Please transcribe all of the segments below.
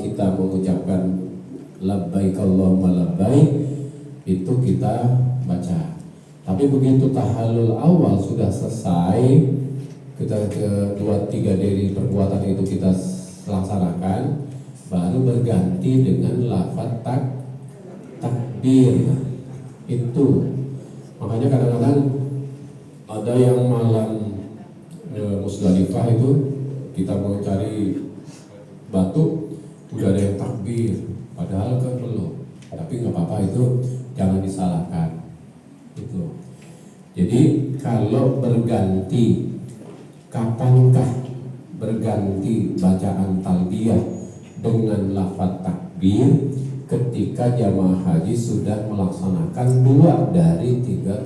kita mengucapkan labbaik Allahumma labbaik itu kita baca. Tapi begitu tahallul awal sudah selesai, kita kedua tiga dari perbuatan itu kita laksanakan, baru berganti dengan lafaz takbir. Itu makanya kadang-kadang ada yang malam Musdalifah itu kita mau cari batu, udah ada yang takbir, padahal kan belum. Tapi nggak apa-apa, itu jangan disalahkan. Itu. Jadi kalau berganti, kapankah berganti bacaan talbiyah dengan lafaz takbir ketika jamaah haji sudah melaksanakan 2 dari 3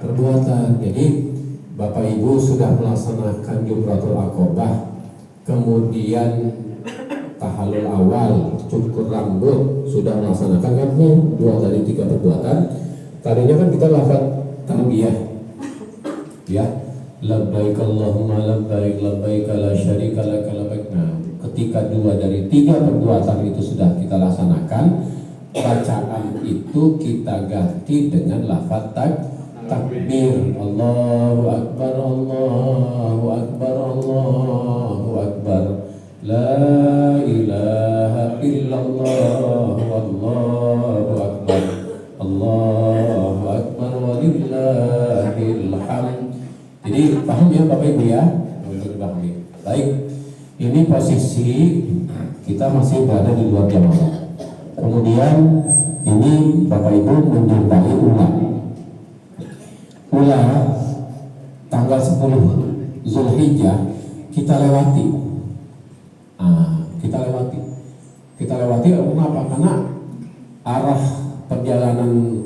perbuatan. Jadi Bapak Ibu sudah melaksanakan Jumratul Aqobah, kemudian tahallul awal, cukur rambut, sudah melaksanakan kan 2 dari 3 perbuatan. Tadinya kan kita lafaz talbiyah, ya, labbaik Allahumma labbaik, labbaik la syarika lak labbaik. Nah, ketika 2 dari 3 perbuatan itu sudah kita laksanakan, bacaan itu kita ganti dengan lafaz takbir. Allahu akbar, Allahu akbar, Allahu akbar, la ilaha illallah, wallahu akbar, Allahu akbar, walillahil hamd. Jadi paham ya Bapak Ibu ya? Baik, ini posisi kita masih berada di luar jamaah. Kemudian ini Bapak Ibu menjumpai Ula tanggal 10 Zulhijjah kita lewati. Kita lewati kenapa? Karena arah perjalanan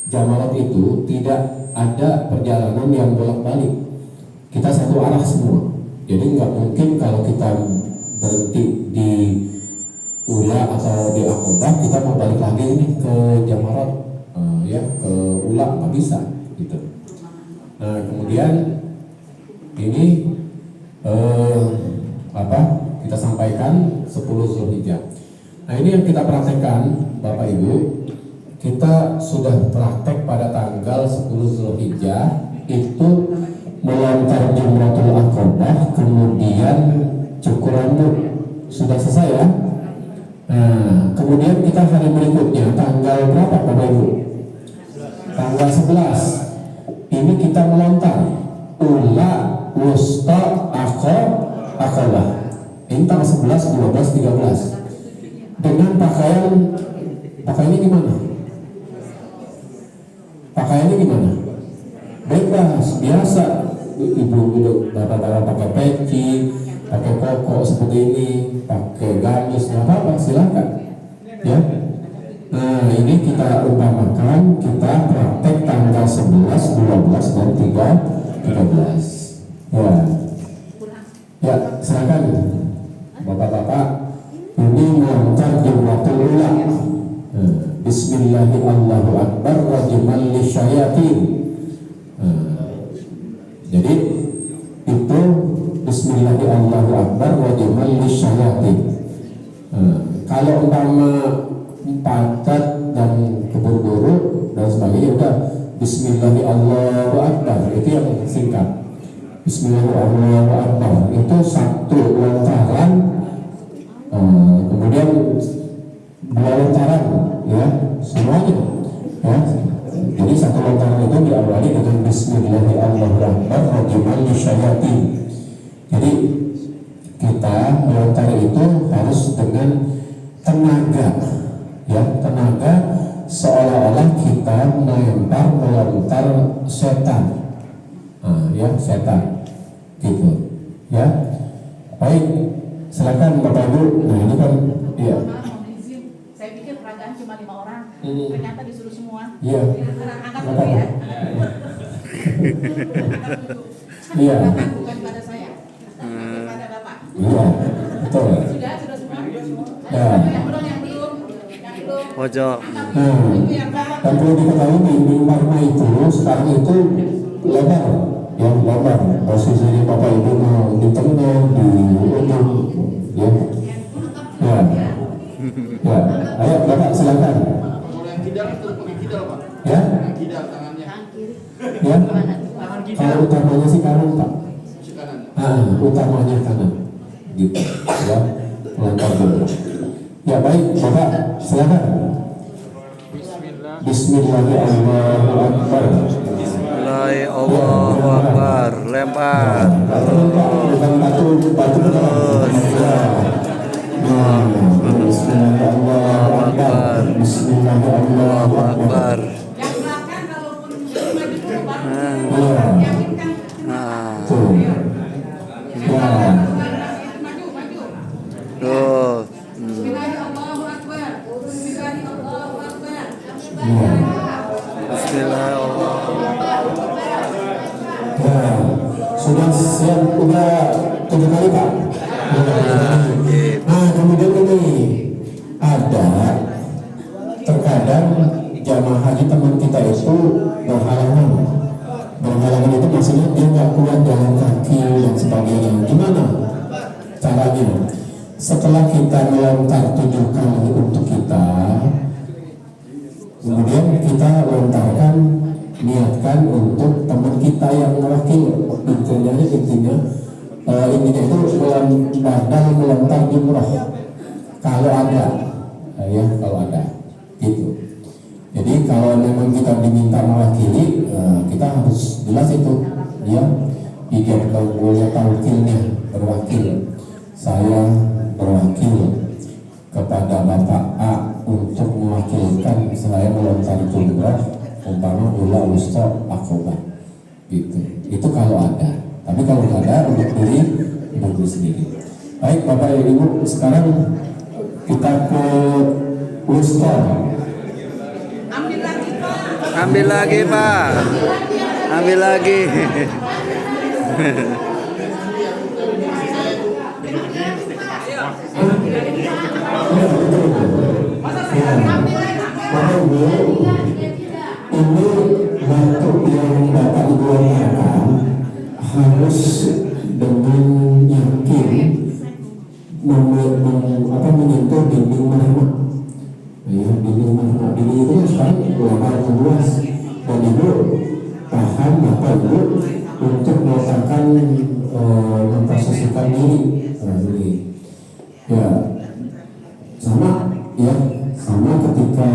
Jamarat itu tidak ada perjalanan yang bolak-balik. Kita satu arah semua. Jadi nggak mungkin kalau kita berhenti di Ula atau di Aqobah kita mau balik lagi ini ke Jamarat, ya ke Ula, nggak bisa gitu. Nah kemudian ini kita sampaikan 10 Zulhijjah. Nah ini yang kita praktekkan Bapak Ibu, kita sudah praktek pada tanggal 10 Zulhijjah itu melontar Jumratul Aqobah, kemudian cukur rambut, sudah selesai ya. Nah kemudian kita hari berikutnya tanggal berapa Bapak Ibu? Tanggal 11 ini kita melontar Ula, Wusta, Aqobah. Ini tanggal 11, 12, 13 dengan pakaiannya gimana? Pakaiannya gimana? Bebas, biasa. Ibu-ibu bapak-bapak pakai peci, pakai koko seperti ini, pakai gamis, nggak apa-apa, silakan. Ya. Nah ini kita umpamakan kita praktek tanggal 11, 12, dan 13. Ya, silakan bapak-bapak. Ini melontar Jumratul Ula. Bismillahirrahmanirrahim rajiman lisyayatin. Jadi itu Bismillahirrahmanirrahim rajiman lisyayatin. Kalau umpama padat dan keburu-buru dan sebagainya, udah Bismillahirrahmanirrahim, itu yang singkat. Bismillahirrahmanirrahim itu satu lontaran, kemudian 2 lontaran, ya semuanya, ya. Jadi satu lontaran itu diawali dengan Bismillahirrahmanirrahim. Jadi kita melontar itu harus dengan tenaga, ya tenaga, seolah-olah kita melontar setan, ya setan, gitu, ya. Baik, silakan Bapak Ibu. Nah ini kan, iya. Saya pikir peragaan cuma 5 orang, ternyata disuruh semua. Iya. Angkat dulu ya. Iya. Bukan pada saya, pada Bapak. Iya, betul. Sudah semua. Ya. Yang belum. Pojok. Nah, dan perlu diketahui di Parma itu sekarang itu lebar, ya lebar. Posisinya Bapak Ibu mau di tengah, di ujung, ya. Ya. Ya. Ayo Bapak silakan. Kalau yang kidal itu pakai kidal Pak. Ya. Yang kidal tangannya. Ya. Kalau utamanya sih kanan Pak. Si kanan. Utamanya kanan. Gitu. Ya. Melangkah dulu. Ya baik Bapak silakan. Bismillahirrahmanirrahim. Allahu Akbar. Lempar. Bukan batu beneran. Akbar. Allahu Akbar. Yang belakang kalaupun maju dulu baru Nah. yakinkan. Nah. Tuh. Ya. Maju, maju. Tuh. Allahu Akbar. Allahu Akbar. Ya. Bismillahirrahmanirrahim. Ya. Sudah siap udah 7 kali Pak. Nah kemudian ini ada terkadang jamaah haji teman kita itu berhalangan. Berhalangan itu maksudnya dia nggak kuat jalan kaki dan sebagainya. Gimana caranya? Setelah kita melontar 7 kali untuk kita, kemudian kita lontarkan, niatkan untuk teman kita yang mewakil. Intinya intinya itu badal melontar jumroh kalau ada, ya kalau ada gitu. Jadi kalau memang kita diminta mewakili, kita harus jelas itu, ya ijab kabulnya tawakilnya, berwakil. Saya berwakil kepada Bapak A untuk mewakilkan saya melontar jumroh umpama ula wusta akobah gitu. Itu kalau ada. Tapi kalau nggak ada untuk diri sendiri. Baik Bapak Ibu, sekarang kita ke wusta. Ambil lagi Pak. Ambil lagi Pak. Ambil lagi. Bapak Ibu, ini batu yang Bapak Ibu letakkan harus dengan yakin menyentuh dinding mahma. Ya, dinding mahma. Dinding itu sekarang lebar luas dan Ibu paham Bapak Ibu untuk melakukan memposisikan diri. Ini ya sama, ya sama ketika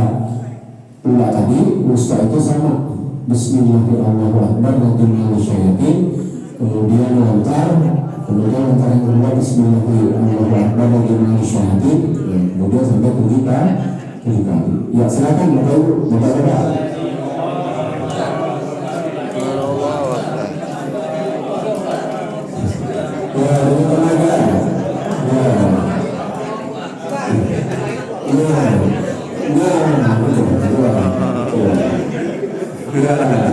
pula tadi wusta itu sama. Bismillahirrahmanirrahim Bismillahirrahmanirrahim. Kemudian lontar, kemudian lontar yang kedua Bismillahirrahmanirrahim. Kemudian sampai 7 kali. Ya silakan Bapak Ibu, Bapak. Ya ini tenaga. Ya.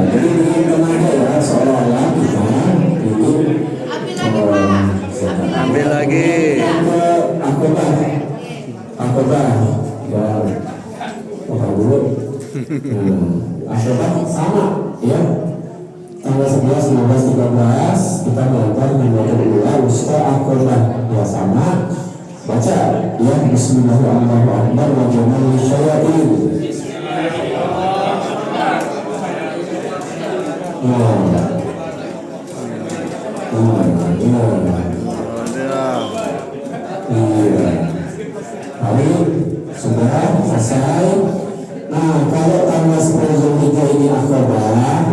Jadi dengan tenaga ya, seolah-olah kita ini Ambil lagi. Akobah ya, akobah sama ya. Tanggal 11, 12, 13 kita melakukan membaca ula wusta akobah ya sama. Baca ya Bismillahirrahmanirrahim wa jamal syayatin. Kali sudah selesai. Nah kalau tanggal 10 Zulhijjah ini akobah,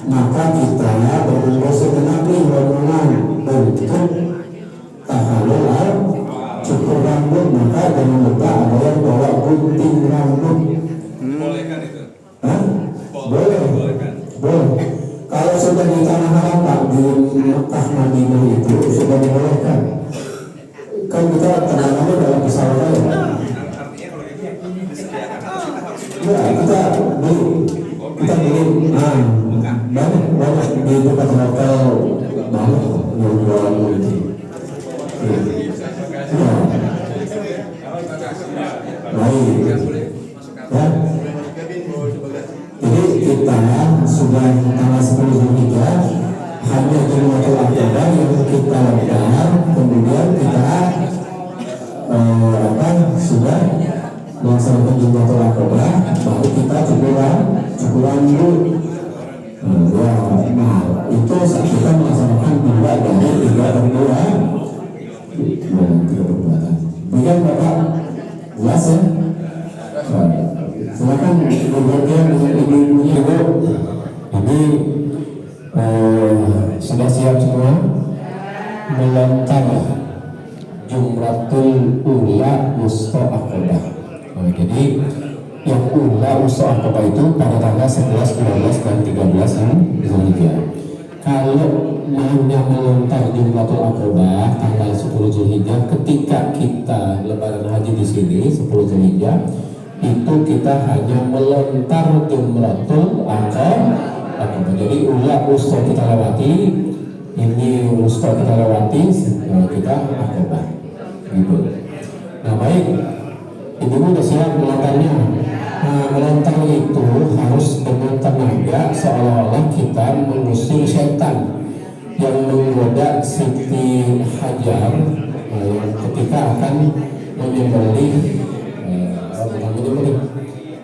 maka kita berumur segenap rombongan untuk tahallul cukur rambut. Maka jangan lupa ada yang bawa gunting rambut. Boleh kan itu? Hah? Boleh. Boleh. Kalau sudah di tanah haram Pak, di Mekah Madinah itu sudah dibolehkan. Kan kita tanamnya dalam pesawat ya. Artinya kalau ini disediakan atau kita harus Ya kita beli. Nah, banyak di tempat hotel banyak yang jualan ini. Ya. Baik. Ya. Jadi kita sudah tanggal 10 Zulhijjah hanya jumlah akobah yang kita lakukan, kemudian kita sudah melaksanakan Jumratul Aqabah, baru kita cukuran dulu. Nah, itu kita melaksanakan 2 dari 3 perbuatan. Bukan Bapak jelas ya? Silakan berbahagia dengan ibu-ibunya. Ini sudah siap semua melontar Jumratul Ula Wusta Aqabah. Jadi yang Ula Wusta Aqabah itu pada tanggal 11, 12, dan 13 Zulhijjah. Kalau hanya melontar Jumratul Aqabah tanggal 10 Zulhijjah, ketika kita lebaran haji di sini 10 Zulhijjah, itu kita hanya melontar Jumratul Aqabah. Jadi Ula Wusta kita lewati, ini Wusta kita lewati, kita Aqabah. Gitu. Nah baik, ibu udah siap melontarnya. Nah, melontar itu harus dengan tenaga seolah-olah kita mengusir setan yang menggoda Siti Hajar ketika akan menyembelih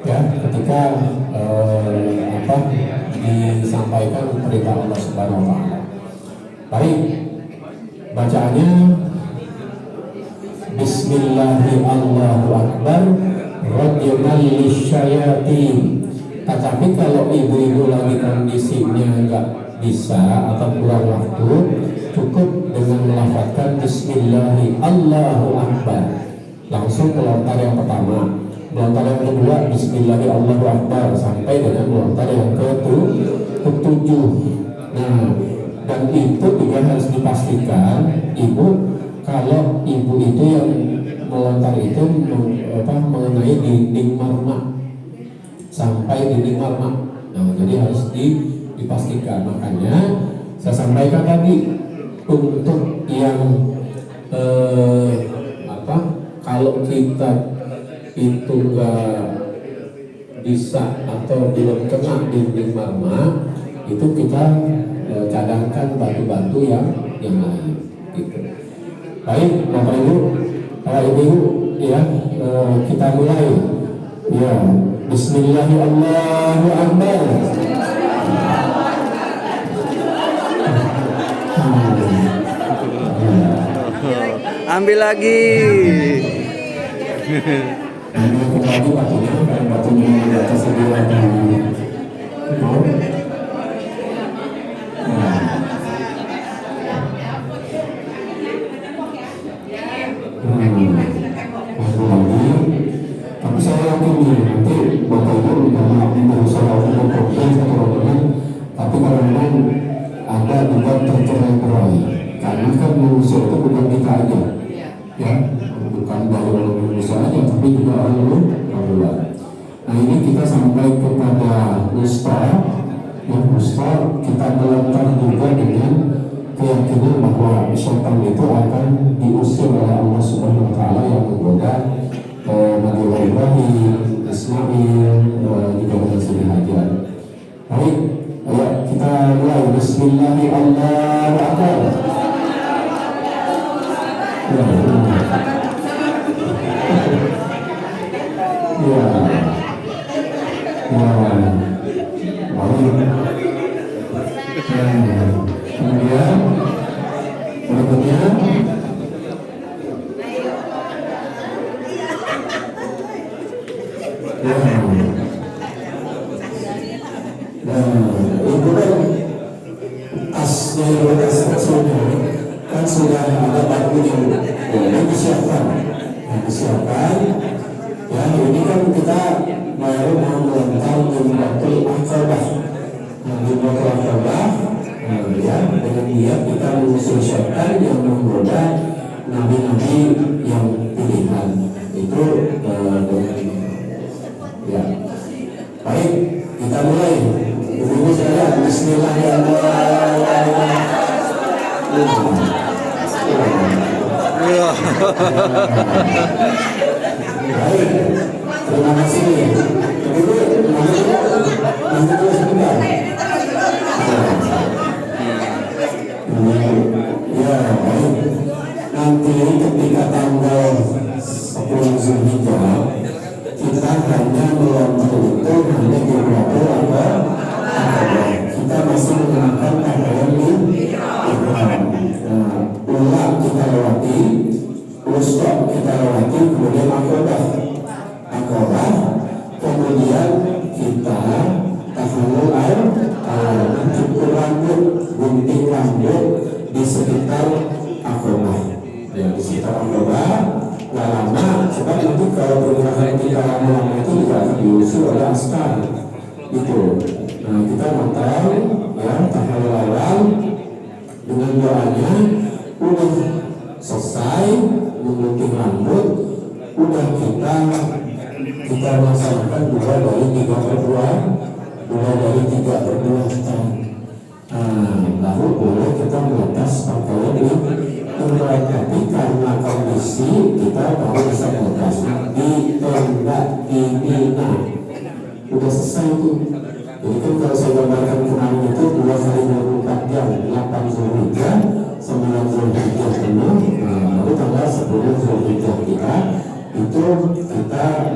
ya, ketika disampaikan perintah Allah Subhanahu wa taala. Baik, bacaannya Bismillahirrahmanirrahim, Allahu Akbar, rajman lisyayatin. Tetapi kalau ibu-ibu lagi kondisinya nggak bisa atau kurang waktu, cukup dengan melafazkan Bismillahirrahmanirrahim, Allahu Akbar. Langsung melontar yang pertama, melontar yang kedua Bismillahirrahmanirrahim, Allahu Akbar, sampai dengan melontar yang ketujuh. Nah, dan itu juga harus dipastikan ibu, kalau ibu itu yang melontar itu mengenai dinding marma, sampai dinding marma. Nah, jadi harus dipastikan. Makanya saya sampaikan tadi, untuk yang kalau kita itu nggak bisa atau belum kena dinding marma, itu kita cadangkan batu-batu yang lain. Gitu. Baik, Bapak Ibu, Ibu ya, kita mulai. Ya, Bismillahirrahmanirrahim. Ambil lagi. Tapi saya yakin nanti Bapak Ibu berusaha untuk berproses atau rombongan, tapi kalau memang ada juga tercerai-berai, karena kan manusia itu bukan kita aja, ya, bukan dari orang Indonesia aja, tapi juga orang luar. Nah ini kita sampai kepada Wusta, ya Wusta kita melontar juga dengan keyakinan bahwa syaitan itu akan diusir oleh Allah Subhanahu wa taala yang menggoda Nabi Ibrahim, Ismail, juga dengan Siti Hajar. Baik, ayo kita mulai. Bismillahirrahmanirrahim, Allahu Akbar. Kemudian berikutnya itu tasnya kan sudah ada bakunya yang disiapkan, ya ini kan kita baru mau melontar Jumratul Aqabah. Jumratul Aqabah, ya dengan niat kita mengusir syaitan yang menggoda nabi-nabi yang pilihan itu ya. Baik, kita mulai. Ibu saya Bismillahirrahmanirrahim. Baik, terima kasih. Ibu, nanti dulu sebentar. Ya, baik. Nanti ketika tanggal 10 hanya melontar itu hanya di waktu kita masih menggunakan pakaian ihram. Ulang kita lewati, ustok kita lewati, kemudian akobah, kemudian kita tahallul mencukur rambut, gunting rambut di sekitar akobah. Ya, di sekitar akobah nggak lama, sebab nanti kalau pergerakan kita lama-lama itu juga akan diusul oleh askar gitu. Nah, kita mantau ya tahallul awal dengan doanya, udah selesai menggunting rambut, udah kita melaksanakan 2 dari 3 per 2, 2 dari 3 per 2 tahun. Lalu boleh kita melepas pakaian tapi karena kondisi kita baru bisa melepas di tenda di Mina, udah selesai itu. Jadi kan kalau saya gambarkan kemarin itu 2 kali 24 jam, 8 Zulhijjah, 9 Zulhijjah penuh, lalu tanggal 10 Zulhijjah kita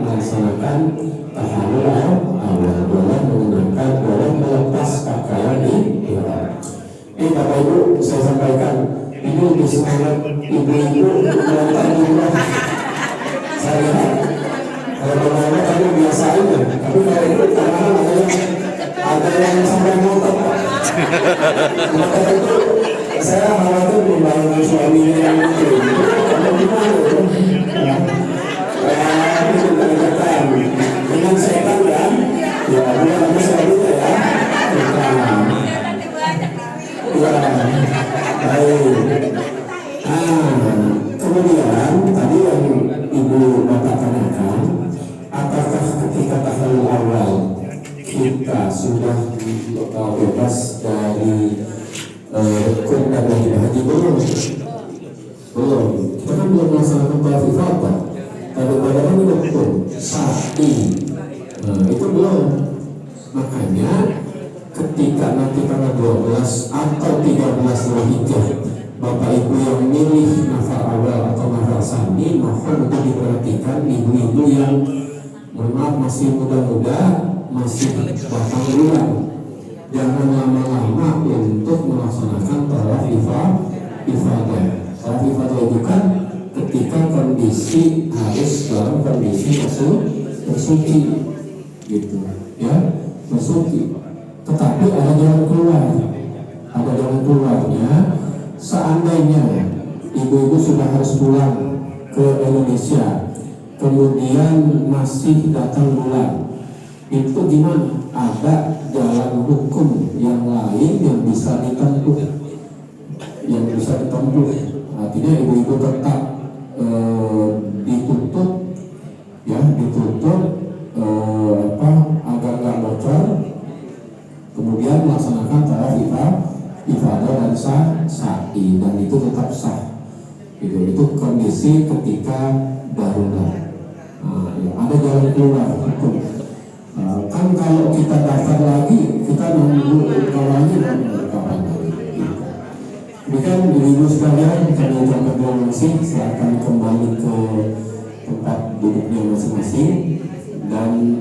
melaksanakan tahallul awal, boleh melepas pakaian ihram. Bapak Ibu, saya sampaikan ini lebih semangat ibu-ibu melontar di rumah. Saya lihat kalau bapak-bapak tadi biasa aja, tapi kalau itu kadang-kadang ada yang sampai ngotot. Ngotot itu saya khawatir membangun suaminya yang itu. Kalau gimana itu? Itu kedekatan dengan setan kan? Ya, bukan aku selalu ya. Baik. Kemudian tadi yang Ibu Bapak tanyakan, apakah ketika tahallul awal kita sudah bebas dari rukun dan wajib haji? Belum. Kita kan belum melaksanakan tawaf ifadah. Tadi kan itu rukun sa'i. Itu belum. Makanya ketika nanti tanggal 12 atau 13 Zulhijjah Bapak Ibu yang milih nafar awal atau nafar sani, mohon untuk diperhatikan ibu-ibu yang masih muda-muda, masih batang bulan, jangan lama-lama untuk melaksanakan tawaf ifadah. Tawaf ifadah itu kan ketika kondisi harus dalam kondisi bersuci gitu ya, bersuci. Tetapi ada jalan keluarnya. Seandainya ibu-ibu sudah harus pulang ke Indonesia, kemudian masih datang bulan, itu gimana? Ada jalan hukum yang lain yang bisa ditempuh, Artinya ibu-ibu tetap ditutup agar nggak bocor, kemudian melaksanakan tawaf ifadah dan sa'i, dan itu tetap sah. Itu kondisi ketika darurat. Ya, ada jalan keluar hukum. Kan kalau kita daftar lagi, kita nunggu kawannya kapan lagi. Demikian ibu sekalian, kami ucapkan terima kasih. Silakan kembali ke tempat duduknya masing-masing dan